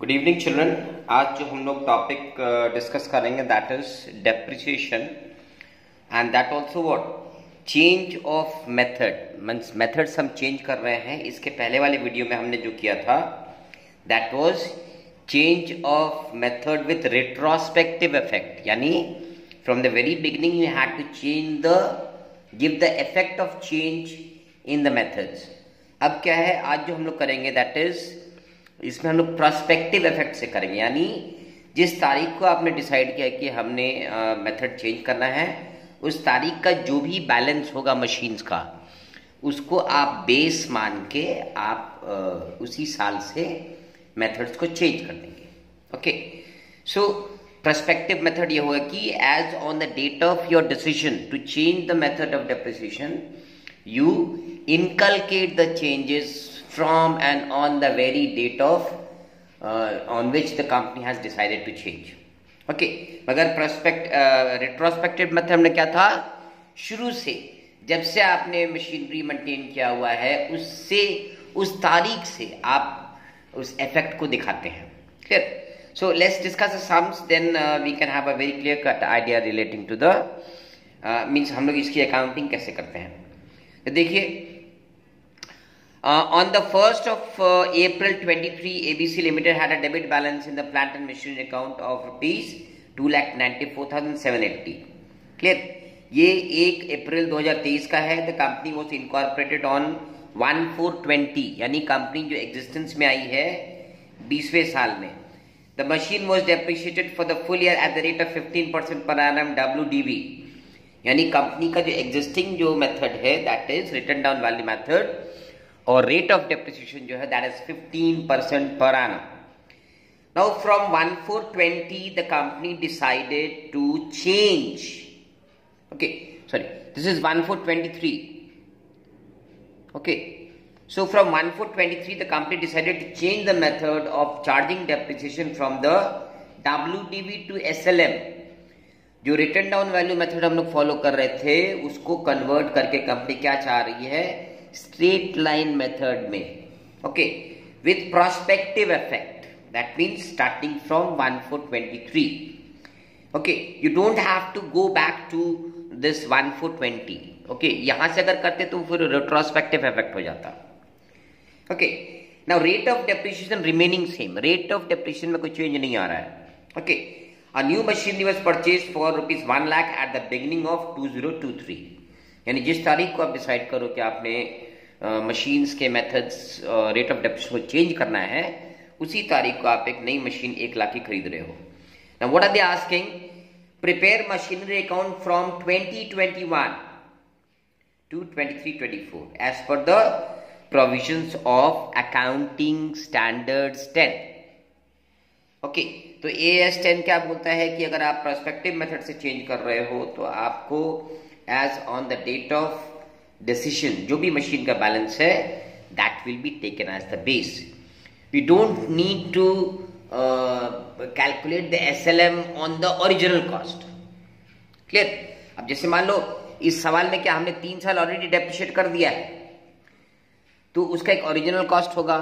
Good evening children. आज जो हम लोग टॉपिक डिस्कस करेंगे that is depreciation and that also what change of method means methods हम चेंज कर रहे हैं। इसके पहले वाले वीडियो में हमने जो किया था that was change of method with retrospective effect, यानी from the very beginning you had to change the give the effect of change in the methods. अब क्या है आज जो हम लोग करेंगे दैट इज इसमें हम लोग प्रोस्पेक्टिव इफेक्ट से करेंगे, यानी जिस तारीख को आपने डिसाइड किया कि हमने मेथड चेंज करना है उस तारीख का जो भी बैलेंस होगा मशीन्स का उसको आप बेस मान के आप उसी साल से मेथड्स को चेंज कर देंगे। ओके, सो प्रोस्पेक्टिव मेथड ये होगा कि as on the date of your decision to change the method of depreciation you inculcate the changes from and on the very date of on which the company has decided to change. Okay, मगर retrospective method में क्या था, शुरू से जब से आपने machinery maintain किया हुआ है उससे उस तारीख से आप उस इफेक्ट को दिखाते हैं। Clear? So let's discuss the sums, then we can have a very clear cut idea relating to the means हम लोग इसकी अकाउंटिंग कैसे करते हैं। तो देखिए, ऑन द 1st of April 23 ABC Limited had a debit balance in the plant and machinery account of rupees 2,94,780। Clear? ये 1 अप्रैल 2023 का है। The company was incorporated on 1/4/20, यानी कंपनी जो एग्जिस्टेंस में आई है 20वें साल में। The machine was depreciated for the full year at the rate of 15% per annum WDV, यानी कंपनी का जो एग्जिस्टिंग जो मेथड है that is written down value method और रेट ऑफ डेप्रिसिएशन जो है that is 15% per annum। Now from 1/4/20 the company decided to change, okay sorry this is 1/4/23। Okay, so from 1/4/23 the company decided to change the method of charging depreciation from the WDV to SLM। जो return down value method हम लोग follow कर रहे थे उसको convert करके company क्या चाह रही है, स्ट्रेट लाइन मेथड में। Okay, with prospective effect, that means starting from 1/4/23। Okay, you don't have to go back to this 1/4/20। Okay, यहां से अगर करते तो फिर रेट्रोस्पेक्टिव इफेक्ट हो जाता। Okay, now rate of depreciation remaining same, rate of depreciation में कोई चेंज नहीं आ रहा है। Okay, A new machinery was purchased for rupees 1 lakh at the beginning of 2023, यानी जिस तारीख को आप डिसाइड करो कि आपने मशीन्स के मेथड्स रेट ऑफ डेप्रिसिएशन को चेंज करना है उसी तारीख को आप एक नई मशीन 1 लाख की खरीद रहे हो। Now what are they asking? Prepare machinery account from 2021 to 23-24 as per the provisions of Accounting Standards 10। Okay, तो AS 10 क्या बोलता है कि अगर आप प्रोस्पेक्टिव मेथड से चेंज कर रहे हो तो आपको as on the date of decision जो भी मशीन का बैलेंस है that will be taken as the base. We don't need to calculate the SLM on the original cost. Clear? अब जैसे मान लो इस सवाल में क्या हमने 3 साल ऑलरेडी डेप्रिशिएट कर दिया है तो उसका एक ओरिजिनल कॉस्ट होगा।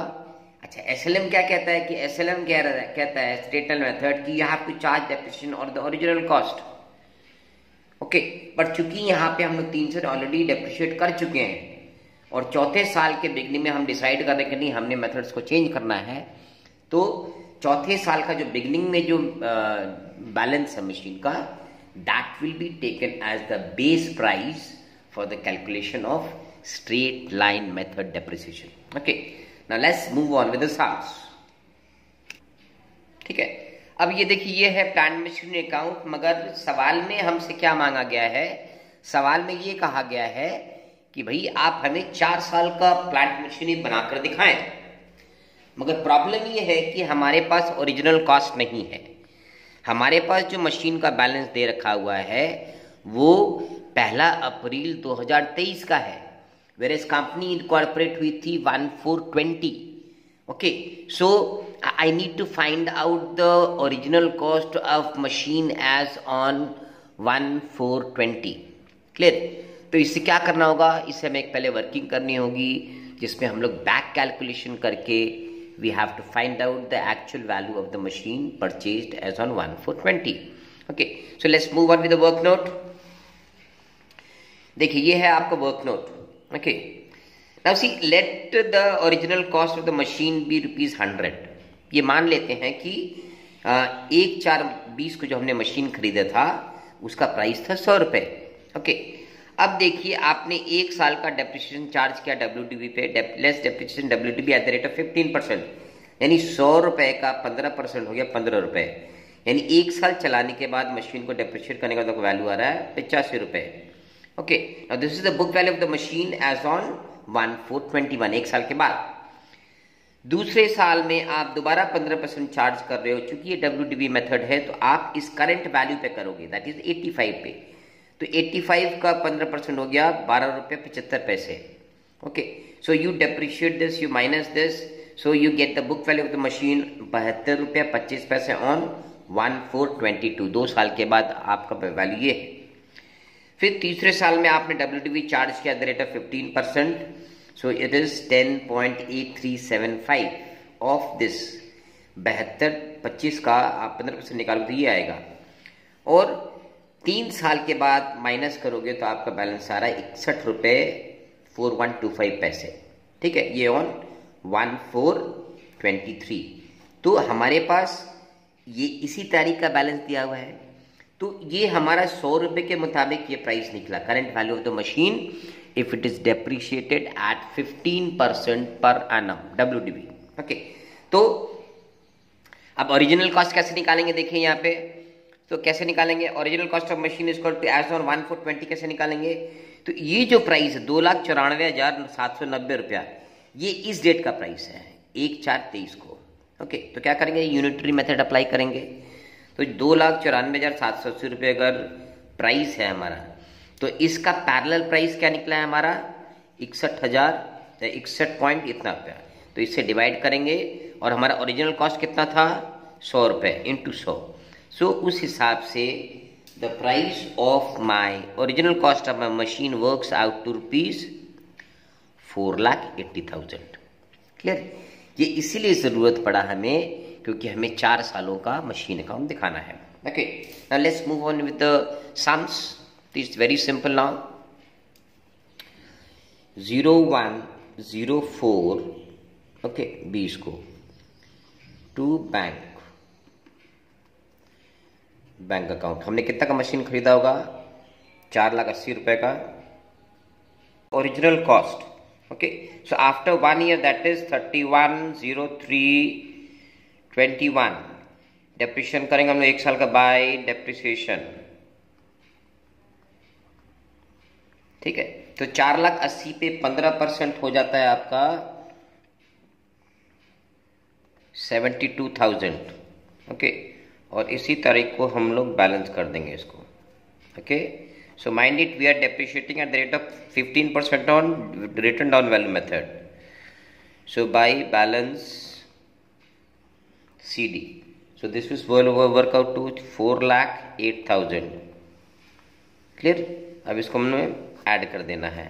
अच्छा, SLM क्या कहता है कि SLM कहता है स्ट्रेट लाइन मेथड कि you have to charge depreciation or the original cost. Okay, but चूंकि यहाँ पे हम लोग 3 साल ऑलरेडी डेप्रिशिएट कर चुके हैं और चौथे साल के बिगनिंग में हम डिसाइड कर रहे हैं कि नहीं हमने मेथड्स को चेंज करना है, तो चौथे साल का जो बिगनिंग में जो बैलेंस है मशीन का that will be taken as the base price for the calculation of straight line method depreciation. Okay, now let's move on with the sums। ठीक है, अब ये देखिए ये है प्लांट मशीनरी अकाउंट, मगर सवाल में हमसे क्या मांगा गया है, सवाल में ये कहा गया है कि भाई आप हमें 4 साल का प्लांट मशीनरी बनाकर दिखाएं, मगर प्रॉब्लम ये है कि हमारे पास ओरिजिनल कॉस्ट नहीं है। हमारे पास जो मशीन का बैलेंस दे रखा हुआ है वो 1 अप्रैल 2023 का है, whereas company incorporate हुई थी 1/4/20। okay, so I need to find out the original cost of machine as on 1/4/20। clear? तो इससे क्या करना होगा, इससे हमें एक पहले वर्किंग करनी होगी जिसमें हम लोग बैक कैलकुलेशन करके we have to find out the actual value of the machine purchased as on 1/4/20. Okay, so let's move on with the work note. देखिए ये है आपका work note. Okay, now see let the original cost of the machine be ₹100. ये मान लेते हैं कि 1/4/20 को जो हमने मशीन खरीदा था उसका प्राइस था ₹100. ओके, अब देखिए आपने 1 साल का डेप्रिसिएशन चार्ज किया WDV पे, less depreciation WDV eight the rate of 15%, यानी ₹100 का 15% हो गया ₹15. यानी 1 साल चलाने के बाद मशीन को डेप्रिशिएट करने का तो वैल्यू आ रहा है ₹85. Okay, now this is the book value of the machine as on 1/4/21, 1 साल के बाद. दूसरे साल में आप दोबारा 15% चार्ज कर रहे हो. चूंकि ये WDV मेथड है तो आप इस करंट वैल्यू पे करोगे, दैट इज 85 पे. तो 85 का 15% हो गया ₹12.75. Okay, so you depreciate this, you minus this, so you get the book value of the machine ₹72.25 on 1/4/22. 2 साल के बाद आपका वैल्यू ये है. फिर तीसरे साल में आपने WDV चार्ज किया eight the rate of 15%, so it is 10.8375 of this 72.25 का आप 15% निकालोगे तो ये आएगा. और 3 साल के बाद माइनस करोगे तो आपका बैलेंस आ रहा है ₹61.4125. ठीक है, ये ऑन 1/4/23. तो हमारे पास ये इसी तारीख का बैलेंस दिया हुआ है. तो ये हमारा ₹100 के मुताबिक ये प्राइस निकला, current value of the machine if it is depreciated at 15% per annum WDV. Okay, तो अब ओरिजिनल कॉस्ट कैसे निकालेंगे देखिए यहाँ पे. तो कैसे निकालेंगे original cost of machine is equal to as on 1/4/20 कैसे निकालेंगे. तो ये जो प्राइस है ₹2,94,790, ये इस डेट का प्राइस है 1/4/23 को. ओके, तो क्या करेंगे, यूनिटरी मेथड अप्लाई करेंगे. तो ₹2,94,780 अगर प्राइस है हमारा, तो इसका पैरेलल प्राइस क्या निकला है हमारा 61 पॉइंट इतना रुपया. तो इससे डिवाइड करेंगे और हमारा ओरिजिनल कॉस्ट कितना था ₹100 इंटू 100. सो उस हिसाब से the price of my original cost of my machine works out to ₹4,80,000. Clear. ये इसीलिए जरूरत पड़ा हमें क्योंकि हमें 4 सालों का मशीन अकाउंट दिखाना है. Okay, now let's move on with the sums. It's very simple now. 0104 okay 20 को टू बैंक अकाउंट. हमने कितना का मशीन खरीदा होगा, ₹4,80,000 का original cost. Okay, so after 1 year that is 31/03/21 depreciation करेंगे हम लोग 1 साल का बाय डेप्रिसिएशन. ठीक है, तो 4,80,000 पे 15% हो जाता है आपका 72,000. ओके, और इसी तारीख को हम लोग बैलेंस कर देंगे इसको. Okay, so mind it, we are depreciating at the rate of 15% on written down value method. So by balance CD. So this will work out to 4,08,000. Clear. अब इसको हमें ऐड कर देना है.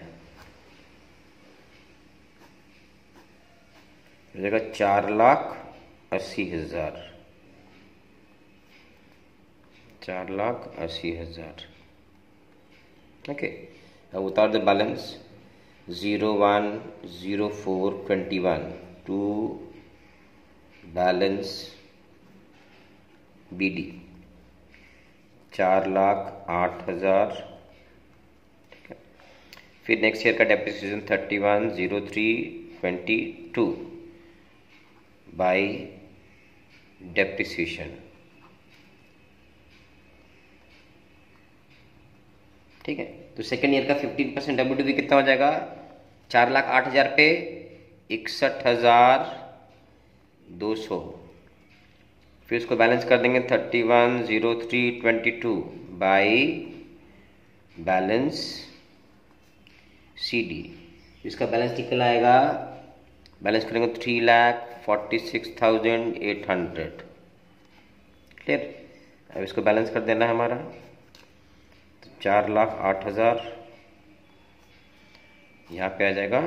जगह 4,80,000. 4,80,000. ओके, अब उतार the balance 01/04/21 to balance BD 4,08,000. ठीक है, फिर नेक्स्ट ईयर का डेप्रिसिएशन 31/03/22 बाय डेप्रिसिएशन. ठीक है, तो सेकेंड ईयर का 15% WDV कितना हो जाएगा, 4,08,000 पे 61,200. फिर इसको बैलेंस कर देंगे 31/03/22 बाई बैलेंस CD. इसका बैलेंस निकल आएगा, बैलेंस करेंगे 3,46,800. क्लियर. अब इसको बैलेंस कर देना है हमारा, तो 4,08,000 यहाँ पे आ जाएगा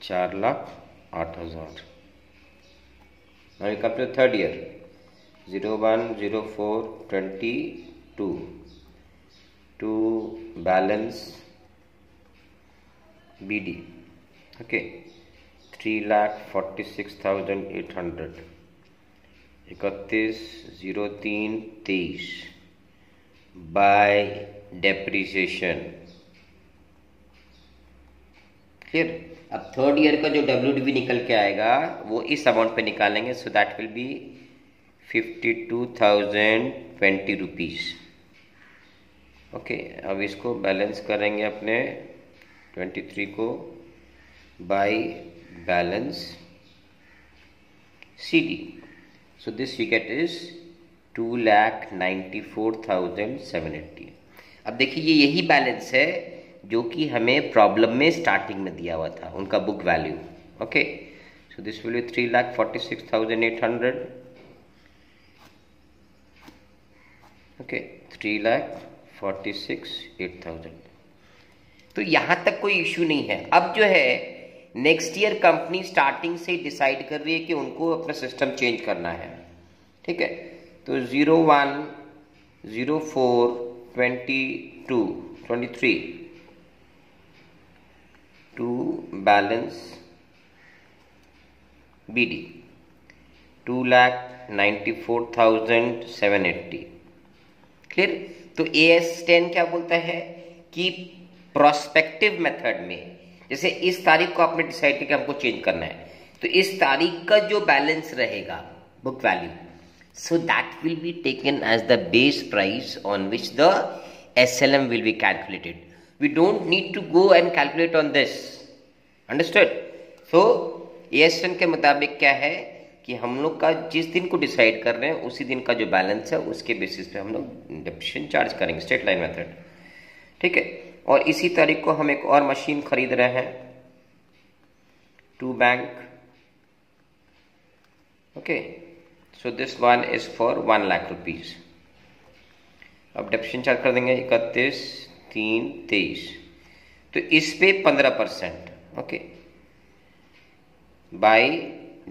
4,08,000. and we come to the third year 01/04/22 to balance BD. Okay, 3,46,800 31/03/23 by depreciation. Clear. अब थर्ड ईयर का जो WDV निकल के आएगा वो इस अमाउंट पे निकालेंगे. So that will B 52,020 rupees. Okay, अब इसको बैलेंस करेंगे अपने 23 को bye balance CD. So this we get is 2,94,780. अब देखिए ये यही बैलेंस है जो कि हमें प्रॉब्लम में स्टार्टिंग में दिया हुआ था, उनका book value. Okay, so this will be 3,46,800. Okay, 3,46,800. तो यहां तक कोई इश्यू नहीं है. अब जो है नेक्स्ट ईयर कंपनी स्टार्टिंग से डिसाइड कर रही है कि उनको अपना सिस्टम चेंज करना है. ठीक है, तो 01/04/22/23 टू बैलेंस BD 2,94,780. क्लियर. तो AS10 क्या बोलता है कि प्रोस्पेक्टिव मेथड में जैसे इस तारीख को आपने डिसाइड किया कि हमको चेंज करना है, तो इस तारीख का जो बैलेंस रहेगा book value, so that will be taken as the base price on which the SLM will be calculated. We don't need to go and calculate on this. Understood? So AS10 के मुताबिक क्या है कि हम लोग का जिस दिन को डिसाइड कर रहे हैं उसी दिन का जो बैलेंस है उसके बेसिस पे हम लोग डेप्रिसिएशन चार्ज करेंगे, स्ट्रेट लाइन मेथड. ठीक है, और इसी तारीख को हम एक और मशीन खरीद रहे हैं, to bank. Okay, so this one is for 1 lakh rupees. अब डेप्रिसिएशन चार्ज कर देंगे 31/3/23. तो इस पे 15%. Okay, by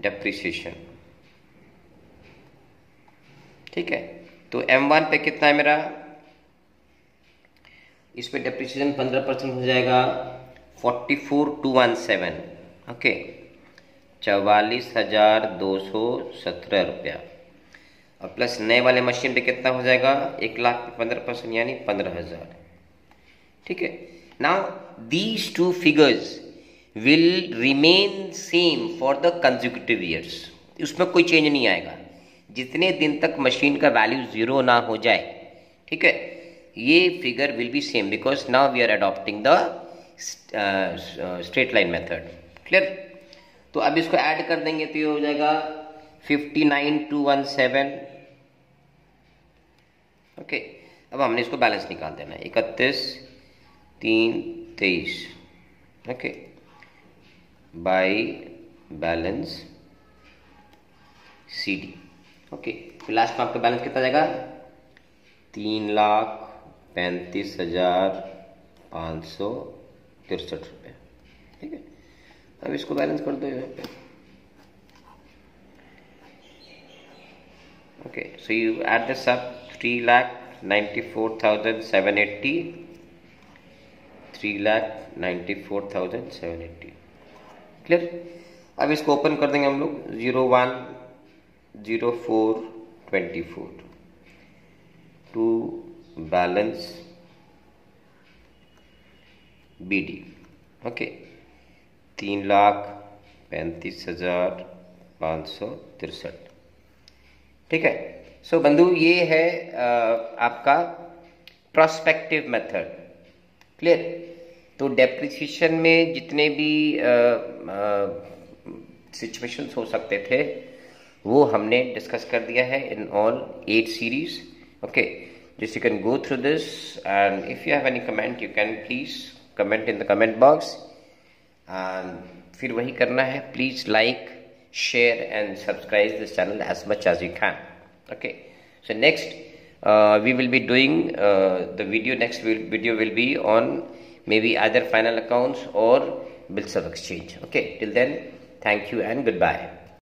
depreciation. ठीक है, तो M1 पे कितना है मेरा, इस पे डेप्रिसिएशन 15% हो जाएगा 44,217. ओके, 44,217 रुपया. और प्लस नए वाले मशीन पे कितना हो जाएगा, 1 लाख पे 15% यानी 15,000. ठीक है. Now these two figures will remain same for the consecutive years. उसमें कोई चेंज नहीं आएगा जितने दिन तक मशीन का वैल्यू 0 ना हो जाए. ठीक है, ये figure will be same because now we are adopting the straight line method. Clear. तो अब इसको ऐड कर देंगे तो ये हो जाएगा 59,217. ओके, अब हमने इसको बैलेंस निकाल देना है 31/3/23. Okay, bye balance CD. Okay, तो लास्ट में आपका बैलेंस कितना जाएगा, 3,35,563 रुपये. ठीक है, अब इसको बैलेंस कर दो यहाँ पे. Okay, so you add this up 3,94,780, 3,94,780. Clear. अब इसको ओपन कर देंगे हम लोग 01/04/24 टू बैलेंस BD. ओके, 3,35,563. ठीक है. सो बंधु, ये है आपका प्रोस्पेक्टिव मेथड. क्लियर. तो डेप्रिसिएशन में जितने भी सिचुएशंस हो सकते थे वो हमने डिस्कस कर दिया है in all 8 series. Okay, just you can go through this and if you have any comment you can please comment in the comment box. And फिर वही करना है, please like, share and subscribe this channel as much as you can. Okay, so next we will be doing the video will be on maybe either final accounts or bills of exchange. Okay, till then, thank you and goodbye.